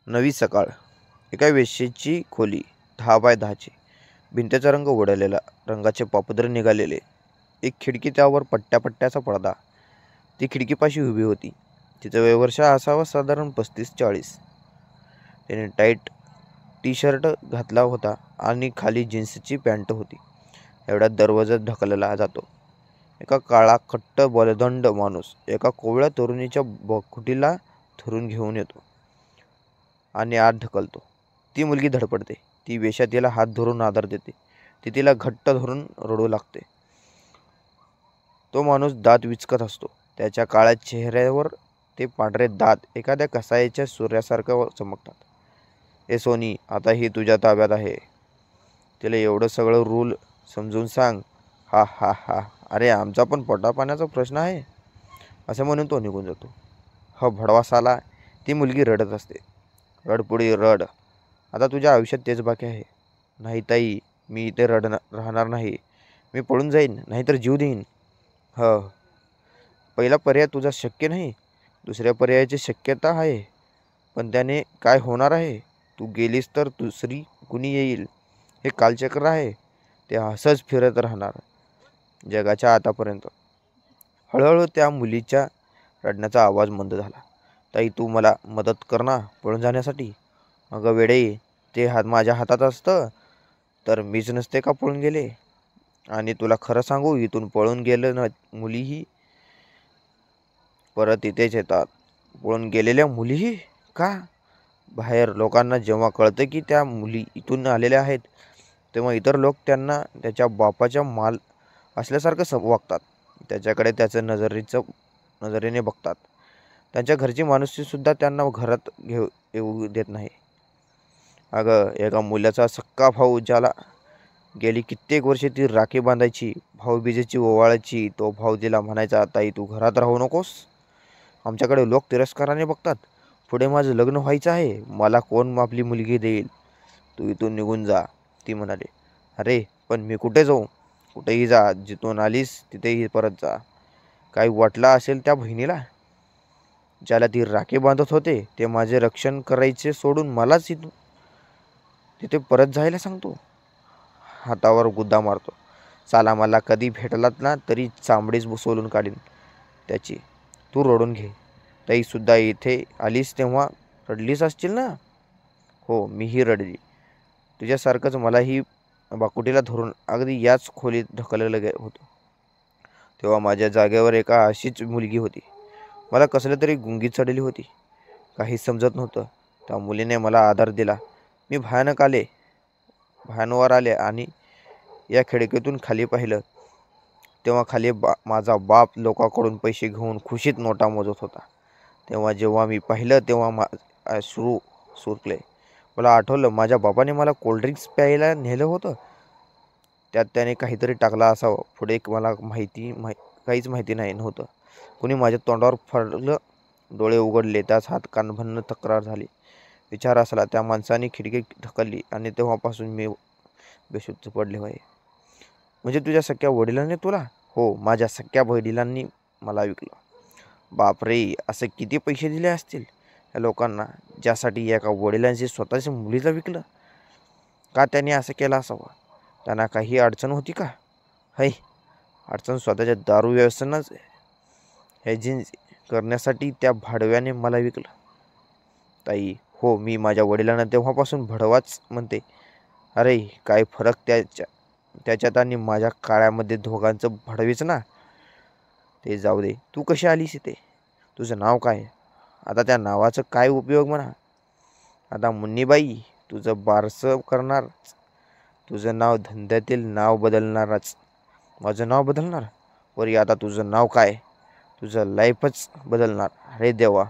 नवी सकाळ. एका वेश्येची खोली 10 बाय 10ची. भिंतीचा रंग उडलेला, रंगाचे पापुद्रे निघालेले. एक खिडकी, त्यावर पट्ट्याचा पडदा. ती खिडकीपाशी उभी होती. तिचं वय वर्ष असावं साधारण 35-40. तिने टाईट टी-शर्ट घातला होता आणि खाली जीन्सची पॅन्ट होती. एवढ्यात दरवाजा ढकलला जातो. एका काळा खट्ट बलदंड माणूस एका कोवळ्या तरुणीच्या बकुटीला धरून घेऊन येतो आणि आत ढकलतो. ती मुलगी धडपडते. ती वेश्या तिला हात धरून आधार देते. ती तिला घट्ट धरून रडू लागते. तो माणूस दात विचकत असतो. त्याच्या काळ्या चेहऱ्यावर ते पांढरे दात एखाद्या कसाईच्या सूर्यासारखं चमकतात. ए सोनी, आता ही तुझ्या ताब्यात आहे. तिला एवढं सगळं रूल समजून सांग. हा हा हा, अरे आमचा पण पोटापाण्याचा प्रश्न आहे, असे म्हणून तो निघून जातो. हा भडवा साला. ती मुलगी रडत असते. रड पुढे रड. आता तुझ्या आयुष्यात तेच बाकी आहे. नाही ताई, मी इथे राहणार नाही. मी पळून जाईन, नाहीतर जीव देईन. पहिला पर्याय तुझा शक्य नाही. दुसऱ्या पर्यायाची शक्यता आहे, पण त्याने काय होणार आहे? तू गेलीस तर दुसरी कुणी येईल. हे कालचक्र आहे, ते असंच फिरत राहणार जगाच्या आतापर्यंत. हळूहळू त्या मुलीच्या रडण्याचा आवाज मंद झाला. ताई, तू मला मदत कर ना पळून जाण्यासाठी. अगं वेडे, ते माझ्या हातात असतं तर मीच नसते का पळून गेले? आणि तुला खरं सांगू, इथून पळून गेलं ना मुलीही परत इथेच येतात. पळून गेलेल्या मुलीही? का? बाहेर लोकांना जेव्हा कळतं की त्या मुली इथून आलेल्या आहेत, तेव्हा इतर लोक त्यांना त्याच्या बापाच्या माल असल्यासारखं वागतात. त्याच्याकडे त्याच्या नजरेने बघतात. त्यांच्या घरची माणूससुद्धा त्यांना घरात येऊ देत नाही. अगं, एका मुलाचा सक्का भाऊ, ज्याला गेली कित्येक वर्षे ती राखी बांधायची, भाऊबीजेची ओवाळायची, तो भाऊ तिला म्हणायचा, ताई तू घरात राहू नकोस. आमच्याकडे लोक तिरस्काराने बघतात. पुढे माझं लग्न व्हायचं आहे. मला कोण आपली मुलगी देईल? तू इथून निघून जा. ती म्हणाली. अरे पण मी कुठे जाऊ? कुठेही जा. जिथून आलीस तिथेही परत जा. काही वाटलं असेल त्या बहिणीला, ज्याला ती राखी बांधत होते, ते माझे रक्षण करायचे सोडून मलाच तिथे परत जायला सांगतो. हातावर गुद्दा मारतो. साला, मला कधी भेटलात ना तरी चामडीच सोलून काढीन त्याची. तू रडून घे. ताईसुद्धा इथे आलीस तेव्हा रडलीच असतील ना? हो, मीही रडली. तुझ्यासारखंच मलाही बाकुटीला धरून अगदी याच खोलीत ढकललं होतं. तेव्हा माझ्या जागेवर एका अशीच मुलगी होती. मला कसलं तरी गुंगी चढली होती. काही समजत नव्हतं. त्या मुलीने मला आधार दिला. मी भयानवर आले आणि या खिडकीतून खाली पाहिलं, तेव्हा खाली माझा बाप लोकांकडून पैसे घेऊन खुशीत नोटा मोजत होता. जेव्हा मी पाहिलं तेव्हा अश्रू सुरले. मला आठवलं, माझ्या बापाने मला कोल्ड्रिंक्स प्यायला नेलं होतं. त्यात त्याने काहीतरी टाकला असावं. पुढे मला काहीच माहिती नव्हतं. कुणी माझ्या तोंडावर फडलं. डोळे उघडले. त्याच हात कान भन्न तक्रार झाली. विचार असला, त्या माणसाने खिडकी ढकलली आणि तेव्हापासून मी बेशुद्ध पडले होते. म्हणजे तुझ्या सख्या वडिलांनी तुला? हो, माझ्या सख्या वडिलांनी मला विकलं. बापरे, असे किती पैसे दिले असतील या लोकांना, ज्यासाठी एका वडिलांची स्वतःच्या मुलीला विकलं? का त्याने असं केलं असावं? त्यांना काही अडचण होती का? अडचण स्वतःच्या दारू व्यसनाच एजन्सी करण्यासाठी त्या भाडव्याने मला विकलं. ताई, हो, मी माझ्या वडिलांना तेव्हापासून भडवाच म्हणते. अरे, काय फरक त्याच्यात आणि माझ्या काळ्यामध्ये? दोघांचं भडवीच ना. ते जाऊ दे. तू कशी आलीस इथे? तुझं नाव काय? आता त्या नावाचं काय उपयोग म्हणा? आता मुन्नीबाई तुझं बारसं करणार. तुझं नाव धंद्यातील नाव बदलणारच. माझं नाव बदलणार? वरी आता तुझं नाव काय? तुझं लाईफच बदलणार. अरे देवा,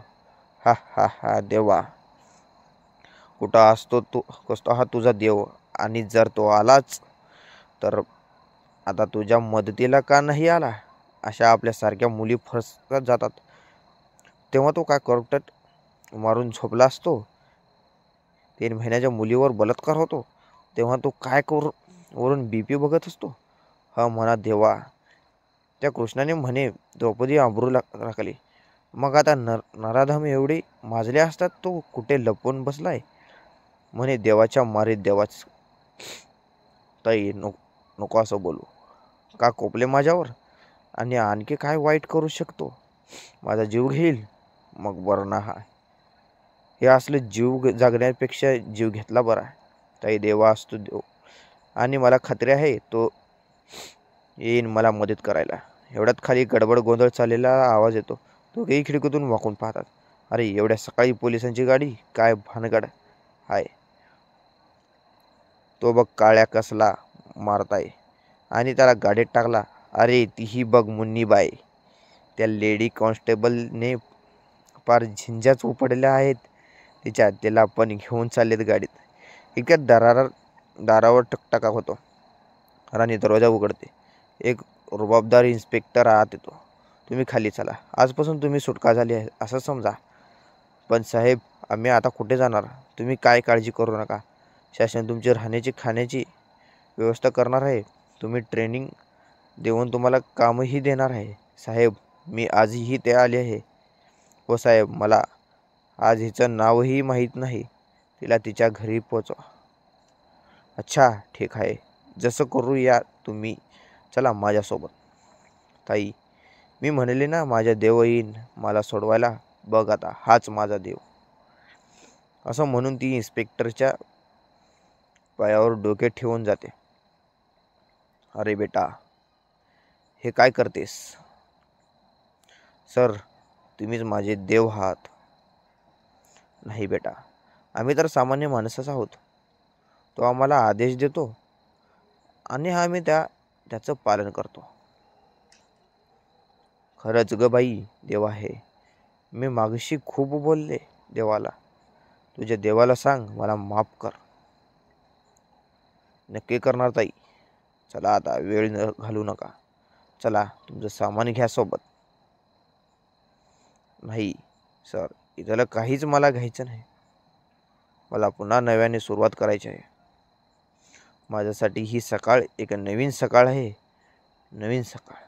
हा हा हा देवा, कुठं असतो तू? कसतो हा तुझा देव? आणि जर तो आलाच तर आता तुझ्या मदतीला का नाही आला? अशा आपल्यासारख्या मुली फसत जातात, तेव्हा तो काय कोर्टात मारून झोपला असतो. 3 महिन्याच्या मुलीवर बलात्कार होतो, तेव्हा तो काय वरून BP बघत असतो. हा म्हणा देवा. त्या कृष्णाने म्हणे, द्रौपदी आबरू राखली, मग आता नराधम एवढे माजले असतात तो कुठे लपवून बसलाय. म्हणे देवाच्या मारीत देवाच. ताई नको असं बोलू. का कोपले माझ्यावर? आणि आणखी काय वाईट करू शकतो? माझा जीव घेईल? मग बरं ना. हे असलं जीव जगण्यापेक्षा जीव घेतला बरा. ताई देवा असतो देव, आणि मला खात्री आहे तो येईन मला मदत करायला. एवढ्यात खाली गडबड गोंधळ चाललेला आवाज येतो. दोघेही खिडकीतून वाकून पाहतात. अरे एवढ्या सकाळी पोलिसांची गाडी, काय भानगड आहे. तो बघ काळ्या कसला मारताय आणि त्याला गाडीत टाकला. अरे तीही बघ मुन्नीबाई. त्या लेडी कॉन्स्टेबलने पार झिंजाच उपडल्या आहेत तिच्या. त्याला पण घेऊन चाललेत गाडीत. इतक्यात दारावर टकटका होतो. राणी दरवाजा उघडते. एक रुबाबदार इन्स्पेक्टर आत येतो. तुम्ही खाली चला. आजपासून तुम्ही सुटका झाली आहे असं समजा. पण साहेब आम्ही आता कुठे जाणार? तुम्ही काय काळजी करू नका. शासन तुमची राहण्याची खाण्याची व्यवस्था करणार आहे. तुम्ही ट्रेनिंग देऊन तुम्हाला कामही देणार आहे. साहेब मी आजही ते आले आहे. हो साहेब मला आज हिचं नावही माहीत नाही. तिला तिच्या घरी पोचवा. अच्छा ठीक आहे, जसं करू या तुम्ही. चला माझ्यासोबत. ताई मी म्हणले ना माझा देव येईन मला सोडवायला. बघ आता हाच माझा देव. असं म्हणून ती इन्स्पेक्टरच्या पायावर डोके ठेवून जाते. अरे बेटा हे काय करतेस? सर तुम्हीच माझे देव आहात. नाही बेटा, आम्ही तर सामान्य माणसंच आहोत. तो आम्हाला आदेश देतो आणि आम्ही त्याचं पालन करतो. खरंच ग बाई देव आहे. मी मागशी खूप बोलले देवाला. तुझ्या देवाला सांग मला माफ कर. नक्की करणार ताई. चला आता वेळ न घालू नका. चला तुमचं सामान घ्या सोबत. नाही सर, इथलं काहीच मला घ्यायचं नाही. मला पुन्हा नव्याने सुरुवात करायची आहे. माझ्यासाठी ही सकाळ एक नवीन सकाळ आहे. नवीन सकाळ.